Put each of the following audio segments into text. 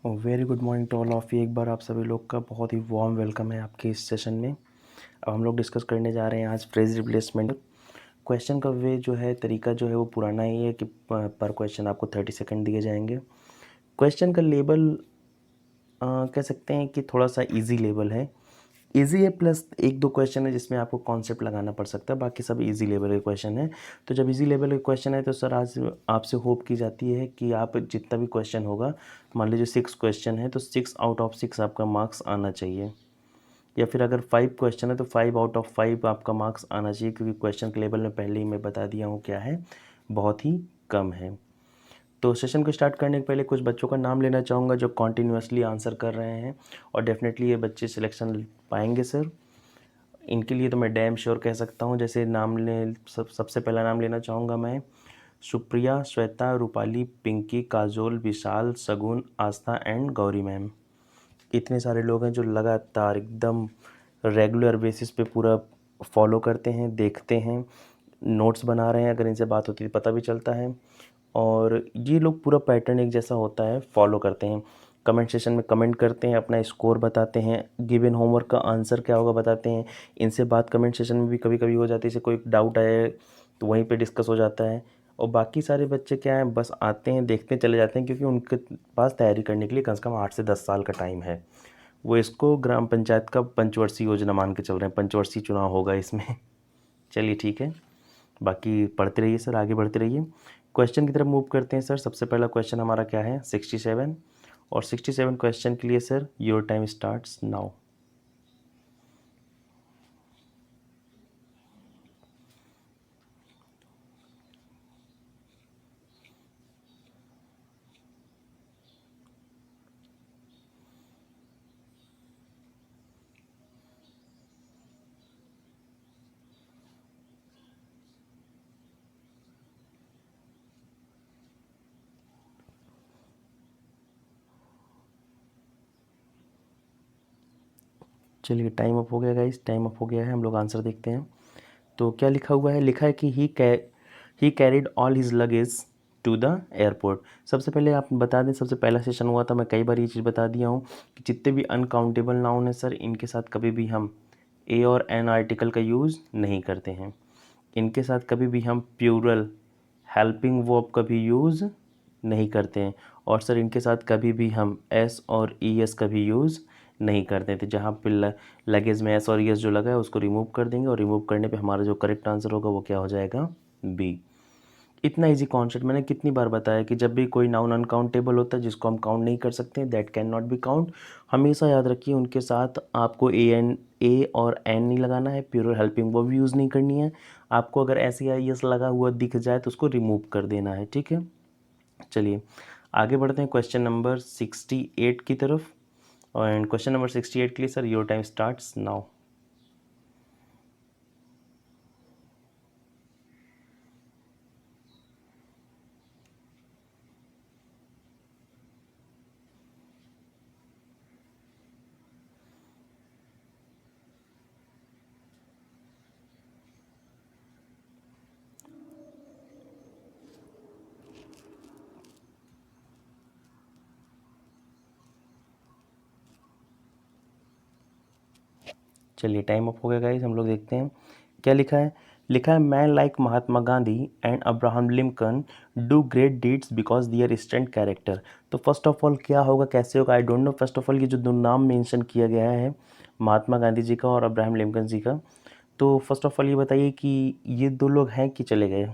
Very good morning to all of you. एक बार आप सभी लोग का बहुत ही वार्म वेलकम है आपके इस सेशन में। अब हम लोग डिस्कस करने जा रहे हैं आज फ्रेज रिप्लेसमेंट। क्वेश्चन का वे जो है तरीका जो है वो पुराना ही है कि पर क्वेश्चन आपको 30 सेकंड दिए जाएंगे। क्वेश्चन का लेबल कह सकते हैं कि थोड़ा सा इजी लेवल है। इजी है प्लस एक दो क्वेश्चन है जिसमें आपको कॉन्सेप्ट लगाना पड़ सकता है, बाकी सब इजी लेवल के क्वेश्चन है। तो जब इजी लेवल के क्वेश्चन है तो सर आज आपसे होप की जाती है कि आप जितना भी क्वेश्चन होगा, मान लीजिए 6 क्वेश्चन है तो 6 आउट ऑफ 6 आपका मार्क्स आना चाहिए, या फिर अगर 5 क्वेश्चन है तो 5 आउट ऑफ 5 आपका मार्क्स आना चाहिए, क्योंकि क्वेश्चन के लेवल में पहले ही मैं बता दिया हूँ क्या है, बहुत ही कम है। तो सेशन को स्टार्ट करने के पहले कुछ बच्चों का नाम लेना चाहूँगा जो कॉन्टीन्यूसली आंसर कर रहे हैं, और डेफिनेटली ये बच्चे सिलेक्शन पाएंगे सर। इनके लिए तो मैं डैम श्योर कह सकता हूँ। जैसे नाम ले सबसे पहला नाम लेना चाहूँगा मैं, सुप्रिया, श्वेता, रूपाली, पिंकी, काजोल, विशाल, सगुन, आस्था एंड गौरी मैम। इतने सारे लोग हैं जो लगातार एकदम रेगुलर बेसिस पे पूरा फॉलो करते हैं, देखते हैं, नोट्स बना रहे हैं। अगर इनसे बात होती है तो पता भी चलता है, और ये लोग पूरा पैटर्न एक जैसा होता है फॉलो करते हैं। कमेंट सेशन में कमेंट करते हैं, अपना स्कोर बताते हैं, गिवन होमवर्क का आंसर क्या होगा बताते हैं। इनसे बात कमेंट सेशन में भी कभी कभी हो जाती है, जैसे कोई डाउट आए तो वहीं पे डिस्कस हो जाता है। और बाकी सारे बच्चे क्या हैं, बस आते हैं, देखते हैं, चले जाते हैं, क्योंकि उनके पास तैयारी करने के लिए कम से कम 8 से 10 साल का टाइम है। वो इसको ग्राम पंचायत का पंचवर्षीय योजना मान के चल रहे हैं, पंचवर्षीय चुनाव होगा इसमें। चलिए ठीक है, बाकी पढ़ते रहिए सर, आगे बढ़ते रहिए। क्वेश्चन की तरफ मूव करते हैं सर। सबसे पहला क्वेश्चन हमारा क्या है, 67, और 67 क्वेश्चन के लिए sir your time starts now. चलिए टाइम अप हो गया गाइस, टाइम अप हो गया है। हम लोग आंसर देखते हैं। तो क्या लिखा हुआ है, लिखा है कि he carried all his luggage to the airport. सबसे पहले आप बता दें, सबसे पहला सेशन हुआ था, मैं कई बार ये चीज़ बता दिया हूँ कि जितने भी अनकाउंटेबल नाउन है सर, इनके साथ कभी भी हम ए और एन आर्टिकल का यूज़ नहीं करते हैं। इनके साथ कभी भी हम प्लूरल हेल्पिंग वर्ब का भी यूज़ नहीं करते हैं। और सर इनके साथ कभी भी हम एस और ई एस का भी यूज़ नहीं करते थे। जहाँ पे लगेज में एस और ई एस जो लगा है उसको रिमूव कर देंगे, और रिमूव करने पे हमारा जो करेक्ट आंसर होगा वो क्या हो जाएगा, बी। इतना इजी कॉन्सेप्ट मैंने कितनी बार बताया कि जब भी कोई नाउन अनकाउंटेबल होता है जिसको हम काउंट नहीं कर सकते, that can not be count, हमेशा याद रखिए उनके साथ आपको ए और एन नहीं लगाना है, प्लूरल हेल्पिंग वर्ब यूज़ नहीं करनी है। आपको अगर ऐसे आई एस लगा हुआ दिख जाए तो उसको रिमूव कर देना है, ठीक है। चलिए आगे बढ़ते हैं क्वेश्चन नंबर 68 की तरफ। और क्वेश्चन नंबर 68 के लिए sir your time starts now. चलिए टाइम अप हो गया गाइस, हम लोग देखते हैं क्या लिखा है। लिखा है man like Mahatma Gandhi and Abraham Lincoln do great deeds because their stand character. तो फर्स्ट ऑफ ऑल क्या होगा, कैसे होगा, I don't know. First of all ये जो दो नाम मेंशन किया गया है, महात्मा गांधी जी का और अब्राहम लिंकन जी का, तो फर्स्ट ऑफ ऑल ये बताइए कि ये दो लोग हैं कि चले गए।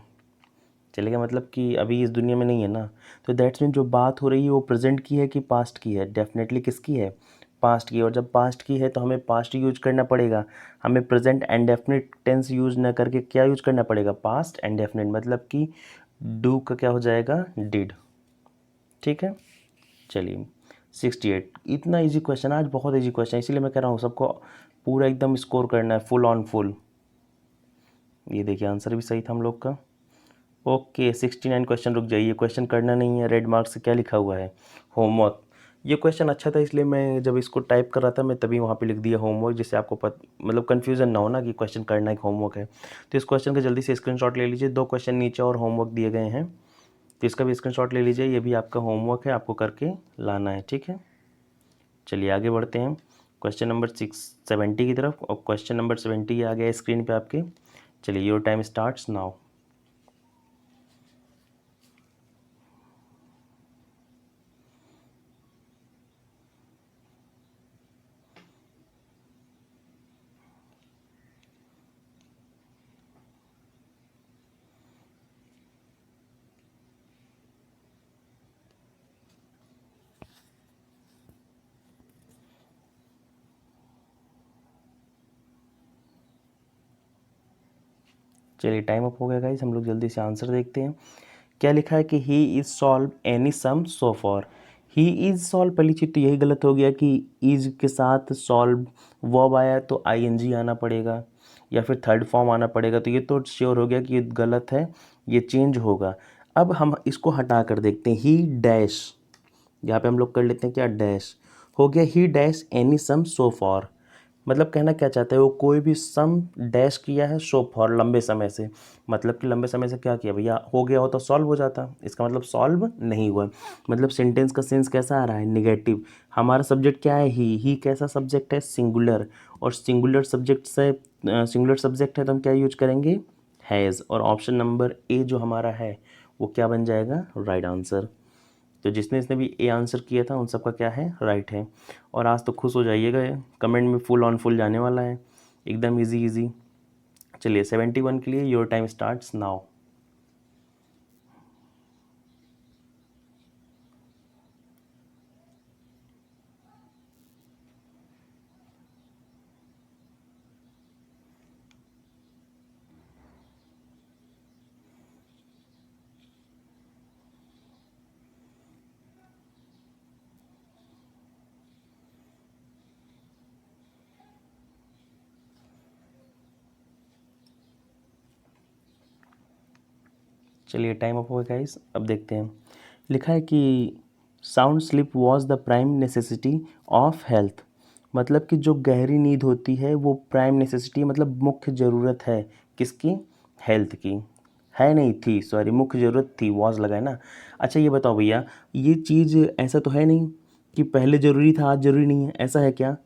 चले गए मतलब कि अभी इस दुनिया में नहीं है ना। तो दैट्स मीन जो बात हो रही है वो प्रेजेंट की है कि पास्ट की है, डेफिनेटली किसकी है, पास्ट की। और जब पास्ट की है तो हमें पास्ट यूज करना पड़ेगा, हमें प्रेजेंट इंडेफिनिट टेंस यूज ना करके क्या यूज करना पड़ेगा, पास्ट इंडेफिनिट, मतलब कि डू का क्या हो जाएगा, डिड, ठीक है। चलिए 68, इतना इजी क्वेश्चन, आज बहुत इजी क्वेश्चन है, इसीलिए मैं कह रहा हूँ सबको पूरा एकदम स्कोर करना है, फुल ऑन फुल। ये देखिए आंसर भी सही था हम लोग का। ओके 69 क्वेश्चन, रुक जाइए, क्वेश्चन करना नहीं है, रेड मार्क से क्या लिखा हुआ है, होमवर्क। ये क्वेश्चन अच्छा था, इसलिए मैं जब इसको टाइप कर रहा था मैं तभी वहाँ पे लिख दिया होमवर्क, जिससे आपको मतलब कन्फ्यूज़न ना हो ना कि क्वेश्चन करना एक होमवर्क है। तो इस क्वेश्चन का जल्दी से स्क्रीनशॉट ले लीजिए, 2 क्वेश्चन नीचे और होमवर्क दिए गए हैं। तो इसका भी स्क्रीनशॉट ले लीजिए, ये भी आपका होमवर्क है, आपको करके लाना है, ठीक है। चलिए आगे बढ़ते हैं क्वेश्चन नंबर 670 की तरफ, और क्वेश्चन नंबर 70 आ गया स्क्रीन पे आपके। चलिए योर टाइम स्टार्ट्स नाउ। चलिए टाइम अप हो गया गाइस, हम लोग जल्दी से आंसर देखते हैं। क्या लिखा है कि he is solve any sum so far. He is solve, पहली चीज़ तो यही गलत हो गया कि इज़ के साथ सॉल्व वर्ब आया तो आईएनजी आना पड़ेगा या फिर थर्ड फॉर्म आना पड़ेगा, तो ये तो श्योर हो गया कि ये गलत है, ये चेंज होगा। अब हम इसको हटा कर देखते हैं, ही डैश, यहाँ पे हम लोग कर लेते हैं क्या, डैश हो गया, he dash any sum so far. मतलब कहना क्या चाहता है, वो कोई भी सम डैश किया है सो फॉर, लंबे समय से। मतलब कि लंबे समय से क्या किया भैया, हो गया हो तो सॉल्व हो जाता, इसका मतलब सॉल्व नहीं हुआ। मतलब सेंटेंस का सेंस कैसा आ रहा है, निगेटिव। हमारा सब्जेक्ट क्या है, ही कैसा सब्जेक्ट है, सिंगुलर, और सिंगुलर सब्जेक्ट से सिंगुलर सब्जेक्ट है तो हम क्या यूज करेंगे, हैज़। और ऑप्शन नंबर ए जो हमारा है वो क्या बन जाएगा, राइट आंसर। तो जिसने भी ए आंसर किया था उन सबका क्या है, राइट है। और आज तो खुश हो जाइएगा, कमेंट में फुल ऑन फुल जाने वाला है, एकदम इजी इजी। चलिए 71 के लिए योर टाइम स्टार्ट्स नाउ। चलिए टाइम अप हो गया गाइस, अब देखते हैं। लिखा है कि sound sleep was the prime necessity of health. मतलब कि जो गहरी नींद होती है वो प्राइम नेसेसिटी, मतलब मुख्य ज़रूरत है, किसकी, हेल्थ की। है नहीं थी, सॉरी, मुख्य ज़रूरत थी, वॉज लगा है ना। अच्छा ये बताओ भैया, ये चीज़ ऐसा तो है नहीं कि पहले ज़रूरी था आज ज़रूरी नहीं है, ऐसा है क्या?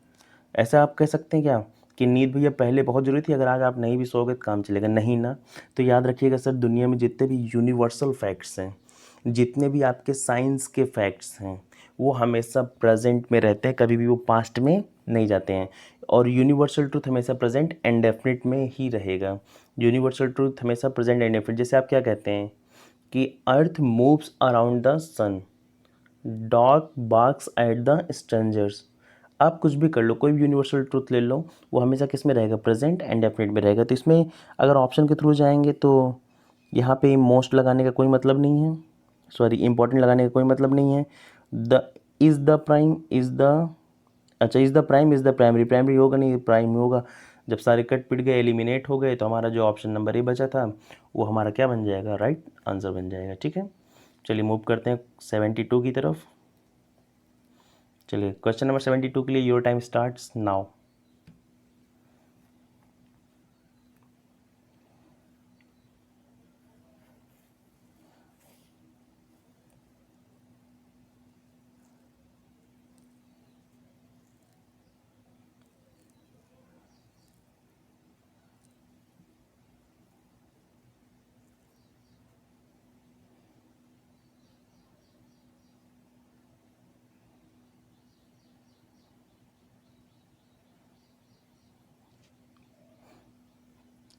ऐसा आप कह सकते हैं क्या कि नींद भैया पहले बहुत ज़रूरी थी, अगर आज आप नहीं भी सोओगे तो काम चलेगा, नहीं ना। तो याद रखिएगा सर, दुनिया में जितने भी यूनिवर्सल फैक्ट्स हैं, जितने भी आपके साइंस के फैक्ट्स हैं, वो हमेशा प्रेजेंट में रहते हैं, कभी भी वो पास्ट में नहीं जाते हैं। और यूनिवर्सल ट्रूथ हमेशा प्रेजेंट एंड डेफिनेट में ही रहेगा। यूनिवर्सल ट्रूथ हमेशा प्रेजेंट एंड डेफिनेट, जैसे आप क्या कहते हैं कि earth moves around the sun, dog barks at the strangers. आप कुछ भी कर लो, कोई भी यूनिवर्सल ट्रूथ ले लो, वो हमेशा किस में रहेगा, प्रेजेंट एंड डेफिनेट में रहेगा। तो इसमें अगर ऑप्शन के थ्रू जाएंगे तो यहाँ पे मोस्ट लगाने का कोई मतलब नहीं है, सॉरी इंपॉर्टेंट लगाने का कोई मतलब नहीं है। The is the prime is the, अच्छा is the prime is the primary, primary होगा नहीं, प्राइम होगा। जब सारे कट पिट गए, एलिमिनेट हो गए, तो हमारा जो ऑप्शन नंबर ए बचा था वो हमारा क्या बन जाएगा, राइट आंसर बन जाएगा, ठीक है। चलिए मूव करते हैं 72 की तरफ। चलिए क्वेश्चन नंबर 72 के लिए योर टाइम स्टार्ट्स नाउ।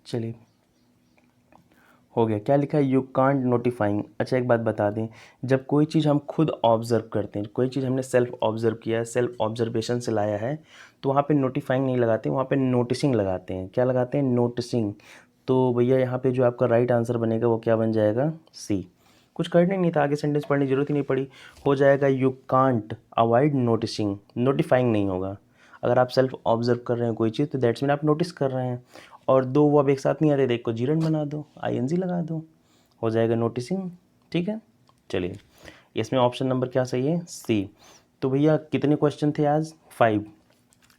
चलिए हो गया, क्या लिखा है, यू कांट नोटिफाइंग। अच्छा एक बात बता दें, जब कोई चीज़ हम खुद ऑब्जर्व करते हैं, कोई चीज़ हमने सेल्फ ऑब्जर्व किया है, सेल्फ ऑब्जर्वेशन से लाया है, तो वहाँ पे नोटिफाइंग नहीं लगाते, वहाँ पे नोटिसिंग लगाते हैं। क्या लगाते हैं, नोटिसिंग। तो भैया यहाँ पे जो आपका राइट आंसर बनेगा वो क्या बन जाएगा, सी। कुछ करने नहीं था, आगे सेंटेंस पढ़ने की जरूरत ही नहीं पड़ी, हो जाएगा you can't avoid noticing, notifying नहीं होगा। अगर आप सेल्फ ऑब्जर्व कर रहे हैं कोई चीज़ तो दैट्स मीन आप नोटिस कर रहे हैं। और दो वो अब एक साथ नहीं आ रहे, एक को जीरन बना दो, आईएनजी लगा दो, हो जाएगा नोटिसिंग, ठीक है। चलिए इसमें ऑप्शन नंबर क्या सही है, सी। तो भैया कितने क्वेश्चन थे आज, 5,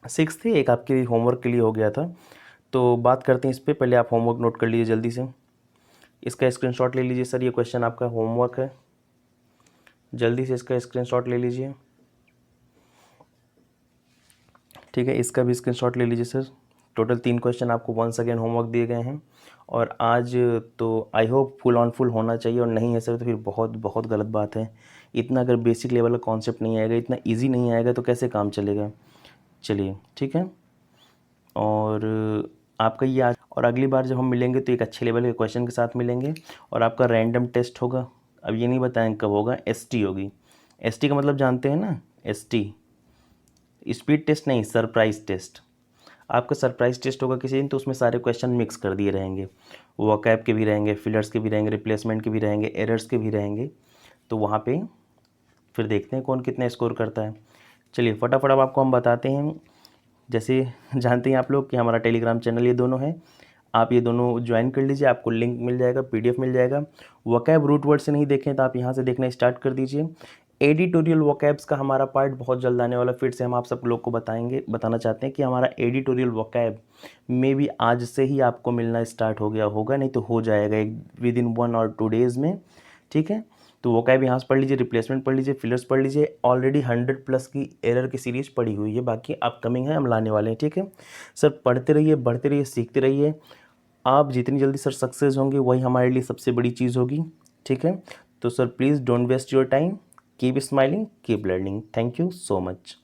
6 थे, एक आपके होमवर्क के लिए हो गया था। तो बात करते हैं इस पर, पहले आप होमवर्क नोट कर लीजिए जल्दी से, इसका स्क्रीनशॉट ले लीजिए सर, ये क्वेश्चन आपका होमवर्क है। जल्दी से इसका स्क्रीनशॉट ले लीजिए। ठीक है, इसका भी स्क्रीनशॉट ले लीजिए सर। टोटल 3 क्वेश्चन आपको वंस अगेन होमवर्क दिए गए हैं, और आज तो I hope full on full होना चाहिए, और नहीं है सर तो फिर बहुत बहुत गलत बात है। इतना अगर बेसिक लेवल का कॉन्सेप्ट नहीं आएगा, इतना ईजी नहीं आएगा, तो कैसे काम चलेगा। चलिए ठीक है, और आपका ये आज, और अगली बार जब हम मिलेंगे तो एक अच्छे लेवल के क्वेश्चन के साथ मिलेंगे, और आपका रैंडम टेस्ट होगा। अब ये नहीं बताएं कब होगा, एसटी होगी। एसटी का मतलब जानते हैं ना, एसटी स्पीड टेस्ट नहीं, सरप्राइज टेस्ट। आपका सरप्राइज टेस्ट होगा किसी दिन, तो उसमें सारे क्वेश्चन मिक्स कर दिए रहेंगे, वोकैब के भी रहेंगे, फिलर्स के भी रहेंगे, रिप्लेसमेंट के भी रहेंगे, एरर्स के भी रहेंगे। तो वहाँ पे फिर देखते हैं कौन कितना स्कोर करता है। चलिए फटाफट अब आपको हम बताते हैं। जैसे जानते हैं आप लोग कि हमारा टेलीग्राम चैनल ये दोनों है, आप ये दोनों ज्वाइन कर लीजिए, आपको लिंक मिल जाएगा, पीडीएफ मिल जाएगा। वोकैब रूट वर्ड से नहीं देखें तो आप यहाँ से देखना स्टार्ट कर दीजिए। एडिटोरियल वोकैब्स का हमारा पार्ट बहुत जल्द आने वाला, फिर से हम आप सब लोग को बताना चाहते हैं कि हमारा एडिटोरियल वोकैब में भी आज से ही आपको मिलना स्टार्ट हो गया होगा, नहीं तो हो जाएगा एक विद इन 1 और 2 डेज़ में। ठीक है, तो वोकैब यहाँ से पढ़ लीजिए, रिप्लेसमेंट पढ़ लीजिए, फिलर्स पढ़ लीजिए। ऑलरेडी 100+ की एरर की सीरीज पढ़ी हुई है, बाकी अपकमिंग है, हम लाने वाले हैं। ठीक है सर, पढ़ते रहिए, बढ़ते रहिए, सीखते रहिए। आप जितनी जल्दी सर सक्सेस होंगे वही हमारे लिए सबसे बड़ी चीज़ होगी। ठीक है, तो sir please don't waste your time, keep smiling, keep learning. Thank you so much.